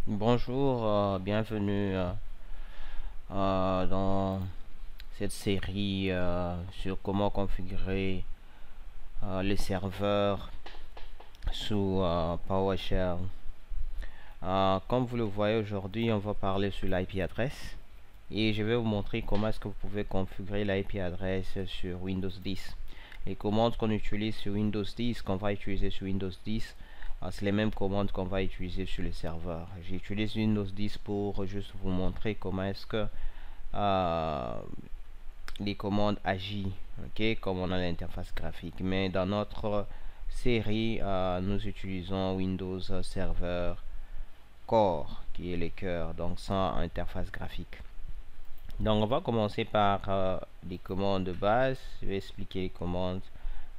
Bonjour, bienvenue dans cette série sur comment configurer les serveurs sous PowerShell. Comme vous le voyez aujourd'hui, on va parler sur l'IP adresse et je vais vous montrer comment est-ce que vous pouvez configurer l'IP adresse sur Windows 10. Les commandes qu'on utilise sur Windows 10, qu'on va utiliser sur Windows 10, c'est les mêmes commandes qu'on va utiliser sur le serveur. J'utilise Windows 10 pour juste vous montrer comment est-ce que euh, les commandes agissent, ok, comme on a l'interface graphique. Mais dans notre série, nous utilisons Windows Server Core, qui est le cœur, donc sans interface graphique. Donc on va commencer par les commandes de base. Je vais expliquer les commandes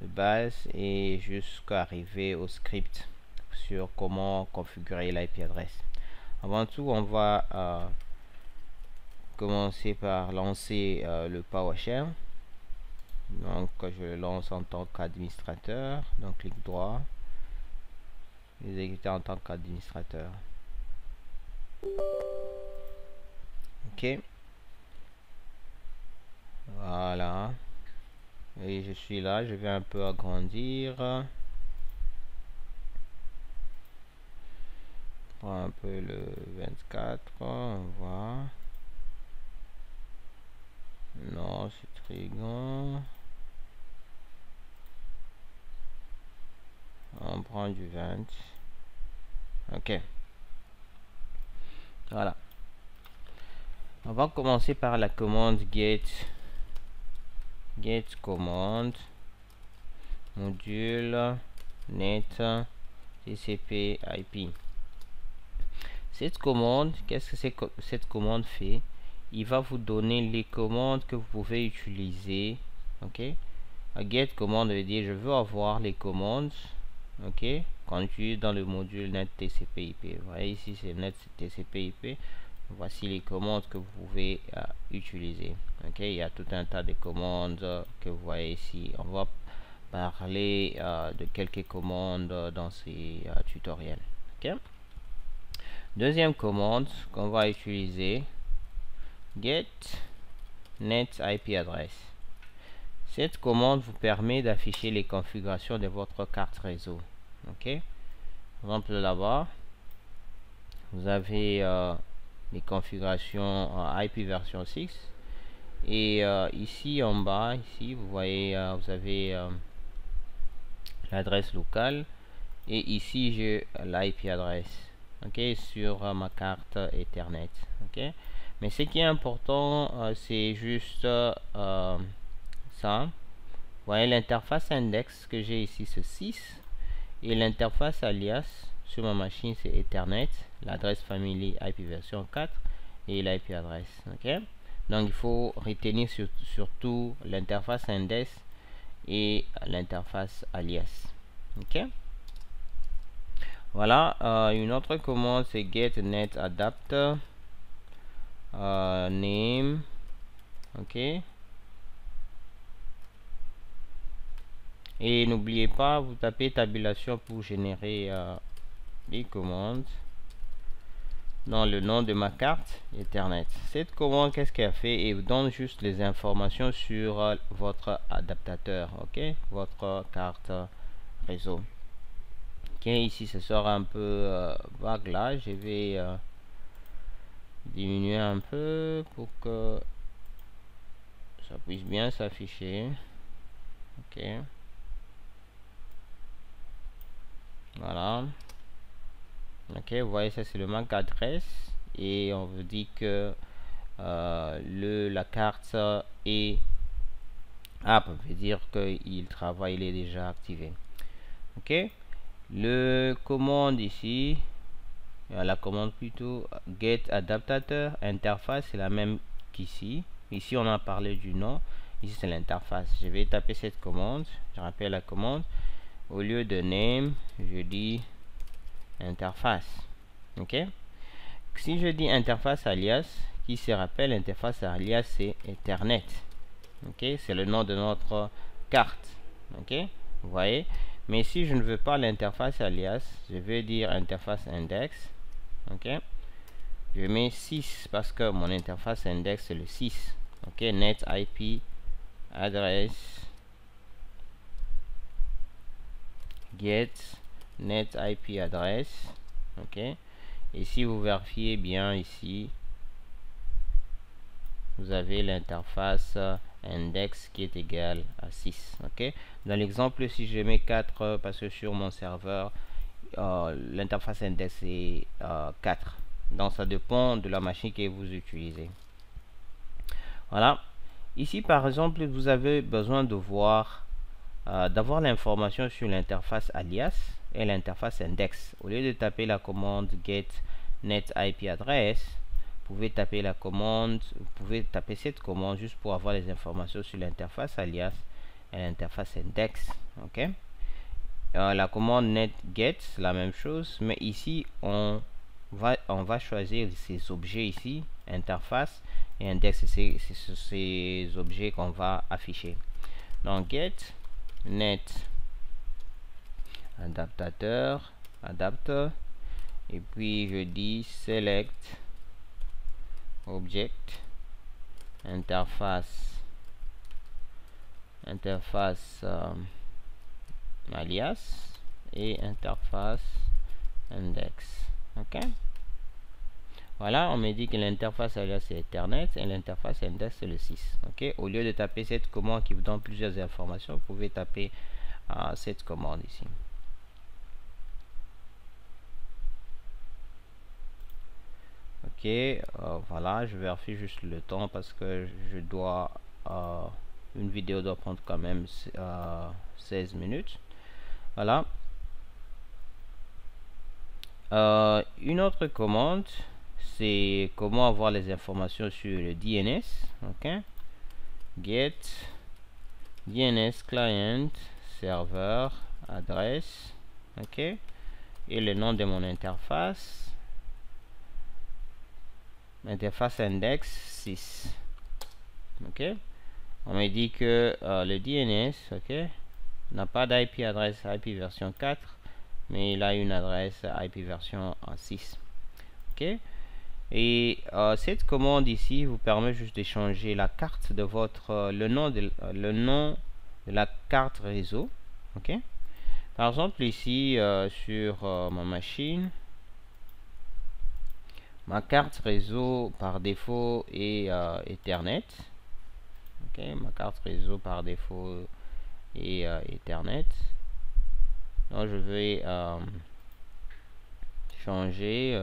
de base et jusqu'à arriver au script sur comment configurer l'IP adresse. Avant tout, on va commencer par lancer le PowerShell. Donc je le lance en tant qu'administrateur. Donc clic droit, exécuter en tant qu'administrateur. Ok, voilà. Et je suis là, je vais un peu agrandir. Un peu le 24, on voit. Non, c'est très grand. On prend du 20. Ok. Voilà. On va commencer par la commande get commande module net TCP IP. Cette commande, qu'est-ce que cette commande fait? Il va vous donner les commandes que vous pouvez utiliser. Ok, get commande veut dire je veux avoir les commandes, ok, quand tu es dans le module net TCP IP. Vous voyez ici c'est net TCP IP. Voici les commandes que vous pouvez utiliser. Ok, il y a tout un tas de commandes que vous voyez ici. On va parler de quelques commandes dans ces tutoriels. Ok, deuxième commande qu'on va utiliser, get net IP address. Cette commande vous permet d'afficher les configurations de votre carte réseau. Ok, par exemple là-bas vous avez les configurations IP version 6 et ici en bas, ici vous voyez vous avez l'adresse locale et ici j'ai l'IP adresse, ok, sur ma carte Ethernet. Ok, mais ce qui est important c'est juste ça. Vous voyez l'interface index que j'ai ici c'est 6 et l'interface alias sur ma machine c'est Ethernet, l'adresse family IP version 4 et l'IP adresse. Ok, donc il faut retenir surtout l'interface index et l'interface alias. Ok, voilà. Une autre commande c'est get net adapter name. Ok, et n'oubliez pas, vous tapez tabulation pour générer les commandes dans le nom de ma carte Ethernet. Cette commande, qu'est-ce qu'elle fait? Et vous donne juste les informations sur votre adaptateur, ok, votre carte réseau. Ok, ici ce sera un peu vague là. Je vais diminuer un peu pour que ça puisse bien s'afficher. Ok, voilà. Ok, vous voyez, ça c'est le MAC adresse et on vous dit que la carte est app, veut dire qu'il travaille, il est déjà activé. Ok, le commande ici, la commande plutôt get adaptateur interface, c'est la même qu'ici. Ici on a parlé du nom, ici c'est l'interface. Je vais taper cette commande, je rappelle la commande, au lieu de name je dis interface. Ok, si je dis interface alias, qui se rappelle, interface alias c'est Ethernet. Ok, c'est le nom de notre carte. Ok, vous voyez, mais si je ne veux pas l'interface alias, je vais dire interface index. ok. Je mets 6 parce que mon interface index c'est le 6, ok. Net IP adresse get net IP adresse, ok. Et si vous vérifiez bien ici, vous avez l'interface index qui est égale à 6, ok. Dans l'exemple, si je mets 4 parce que sur mon serveur l'interface index est 4, donc ça dépend de la machine que vous utilisez. Voilà, ici par exemple vous avez besoin de voir d'avoir l'information sur l'interface alias et l'interface index. Au lieu de taper la commande get net IP address, vous pouvez taper la commande, vous pouvez taper cette commande juste pour avoir les informations sur l'interface alias et l'interface index, ok. La commande net get, la même chose, mais ici on va choisir ces objets ici, interface et index, c'est ces objets qu'on va afficher. Donc get net adaptateur, adapter, et puis je dis select object interface alias et interface index, ok. Voilà, on me dit que l'interface alias c'est Ethernet et l'interface index c'est le 6, ok. Au lieu de taper cette commande qui vous donne plusieurs informations, vous pouvez taper cette commande ici. Ok, voilà, je vérifie juste le temps parce que je dois une vidéo doit prendre quand même 16 minutes. Voilà. Une autre commande, c'est comment avoir les informations sur le DNS, ok. Get DNS client serveur adresse, ok, et le nom de mon interface index 6, ok. On me dit que le DNS, ok, n'a pas d'IP adresse IP version 4, mais il a une adresse IP version 6, ok. Et cette commande ici vous permet juste de changer la carte de votre le nom de la carte réseau, ok. Par exemple ici sur ma machine, ma carte réseau par défaut est Ethernet, ok. Ma carte réseau par défaut est Ethernet. Donc je vais changer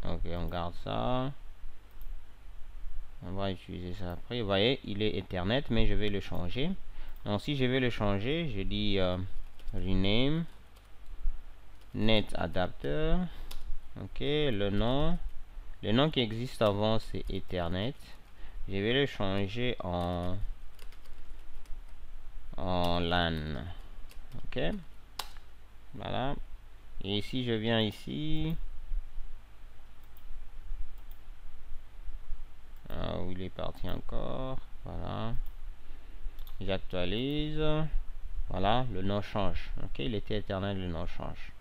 ok, on garde ça, on va utiliser ça après. Vous voyez, il est Ethernet, mais je vais le changer. Donc si je vais le changer, je dis rename net adapter, ok. Le nom qui existe avant c'est Ethernet, je vais le changer en LAN, ok. Voilà, et si je viens ici, où il est parti encore, voilà, j'actualise, voilà, le nom change, ok. Il était Ethernet, le nom change.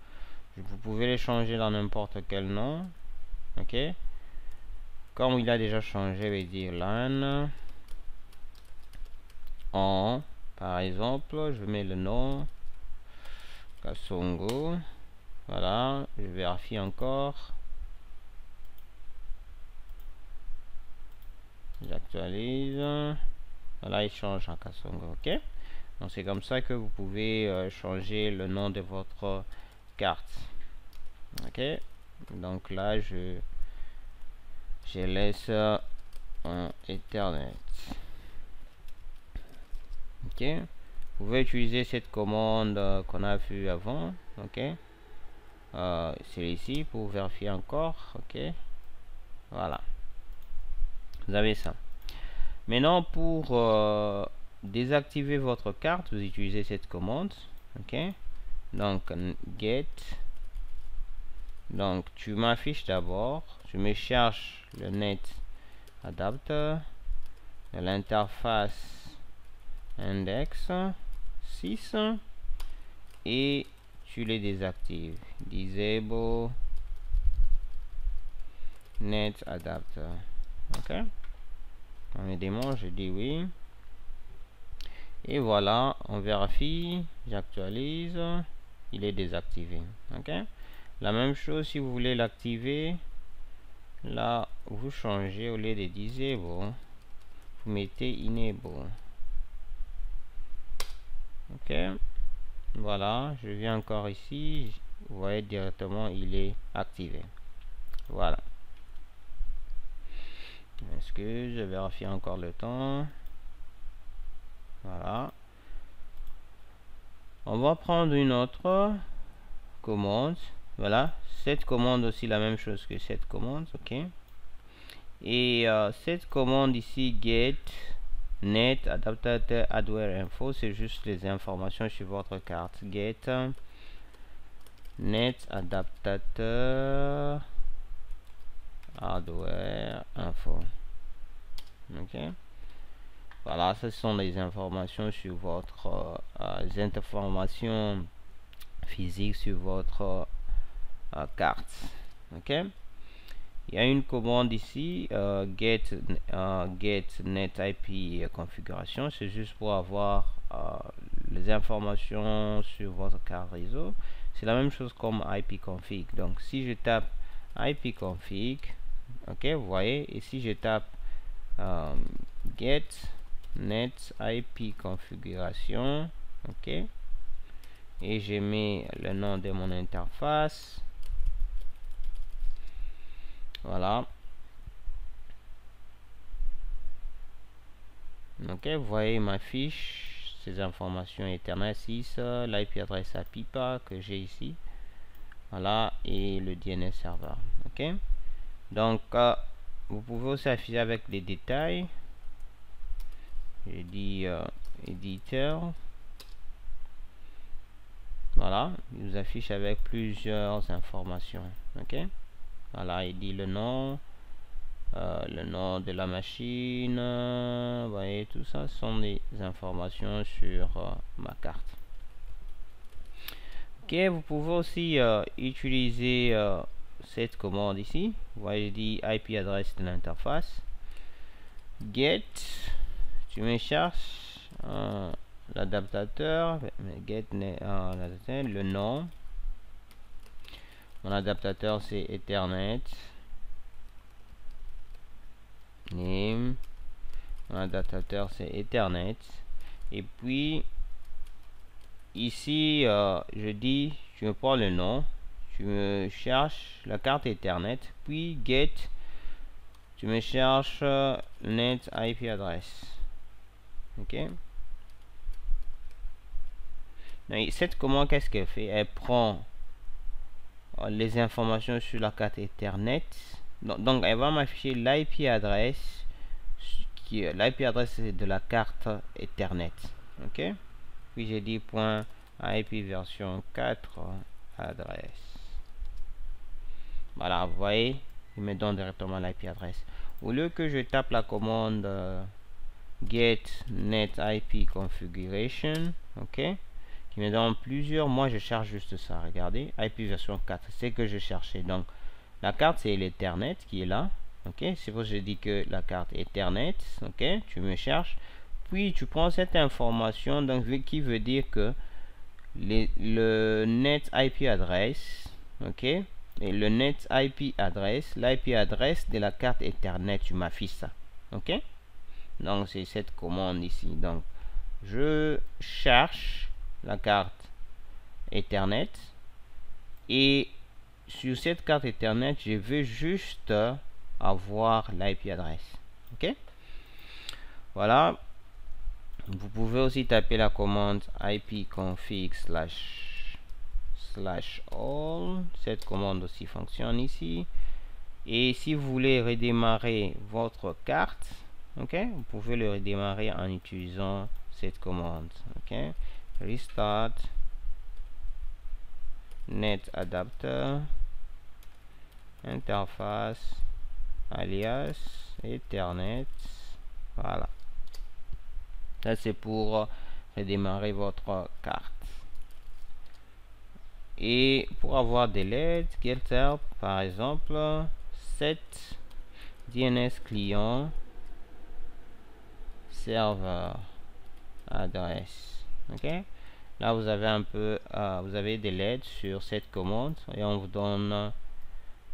Vous pouvez le changer dans n'importe quel nom, ok. Comme il a déjà changé, je vais dire LAN en, par exemple, je mets le nom Kasongo, voilà, je vérifie encore, j'actualise, voilà, il change en Kasongo, ok. Donc c'est comme ça que vous pouvez changer le nom de votre carte, ok. Donc là je laisse en Ethernet, ok. Vous pouvez utiliser cette commande qu'on a vue avant, ok. C'est ici pour vérifier encore, ok. Voilà, vous avez ça. Maintenant pour désactiver votre carte, vous utilisez cette commande, ok. Donc get, donc tu m'affiches d'abord, je me cherche le net adapter, l'interface index 6, et tu les désactives. Disable net adapter. Ok, on me demande, je dis oui. Et voilà, on vérifie, j'actualise, il est désactivé. Ok, la même chose si vous voulez l'activer. Là, vous changez, au lieu de disable, vous mettez enable. Ok, voilà, je viens encore ici, vous voyez directement il est activé. Voilà, est-ce que je vérifie encore le temps? Voilà, on va prendre une autre commande. Voilà, cette commande aussi la même chose que cette commande. Ok, et cette commande ici, get net adaptateur hardware info, c'est juste les informations sur votre carte. Get net adaptateur hardware info. Ok, voilà, ce sont les informations sur votre informations physiques sur votre carte. Ok, il y a une commande ici, get net IP configuration, c'est juste pour avoir les informations sur votre carte réseau. C'est la même chose comme ipconfig. Donc si je tape ipconfig, ok, vous voyez, et si je tape get net IP configuration, ok, et je mets le nom de mon interface. Voilà. Ok, vous voyez ma fiche, ces informations Ethernet 6, l'IP adresse à Pipa que j'ai ici. Voilà, et le DNS serveur. Ok, donc vous pouvez aussi afficher avec des détails. J'ai dit éditeur. Voilà, il vous affiche avec plusieurs informations. Ok, voilà, il dit le nom de la machine, vous voyez, tout ça sont des informations sur ma carte. Ok, vous pouvez aussi utiliser cette commande ici. Vous voyez, dit IP adresse de l'interface. Get, tu me cherches l'adaptateur, get le nom. Mon adaptateur c'est Ethernet. Name, mon adaptateur c'est Ethernet, et puis ici je dis, tu me prends le nom, tu me cherches la carte Ethernet, puis get, tu me cherches net IP adresse. Ok, donc, cette commande, qu'est-ce qu'elle fait? Elle prend les informations sur la carte Ethernet, donc elle va m'afficher l'IP adresse, l'IP adresse de la carte Ethernet. Ok, puis j'ai dit point IP version 4 adresse. Voilà, vous voyez, il me donne directement l'IP adresse. Au lieu que je tape la commande get net IP configuration, ok, qui me donne plusieurs, moi je cherche juste ça. Regardez, IP version 4, c'est que je cherchais. Donc la carte c'est l'Ethernet qui est là. Ok, c'est pour ça que je dis que la carte Ethernet. Ok, tu me cherches, puis tu prends cette information, donc qui veut dire que le net IP adresse, ok, et le net IP adresse, l'IP adresse de la carte Ethernet, tu m'affiches ça. Ok, donc c'est cette commande ici. Donc je cherche la carte Ethernet, et sur cette carte Ethernet je veux juste avoir l'IP adresse. Ok, voilà, vous pouvez aussi taper la commande ipconfig /all. Cette commande aussi fonctionne ici. Et si vous voulez redémarrer votre carte, ok, vous pouvez le redémarrer en utilisant cette commande. Ok, restart net adapter interface alias Ethernet. Voilà, ça c'est pour redémarrer votre carte. Et pour avoir des LED, getter par exemple set DNS client serveur adresse. Ok, là vous avez un peu vous avez des LED sur cette commande et on vous donne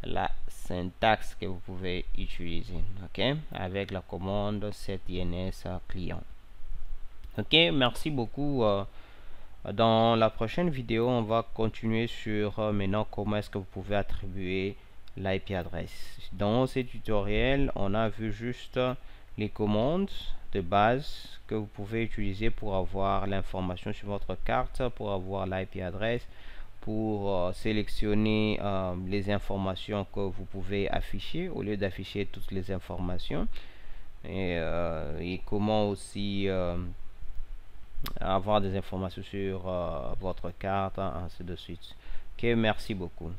la syntaxe que vous pouvez utiliser, ok, avec la commande set DNS client. Ok, merci beaucoup. Dans la prochaine vidéo, on va continuer sur maintenant comment est-ce que vous pouvez attribuer l'IP adresse. Dans ce tutoriel, on a vu juste les commandes de base que vous pouvez utiliser pour avoir l'information sur votre carte, pour avoir l'IP adresse, pour sélectionner les informations que vous pouvez afficher au lieu d'afficher toutes les informations, et comment aussi avoir des informations sur votre carte, ainsi de suite. Ok, merci beaucoup.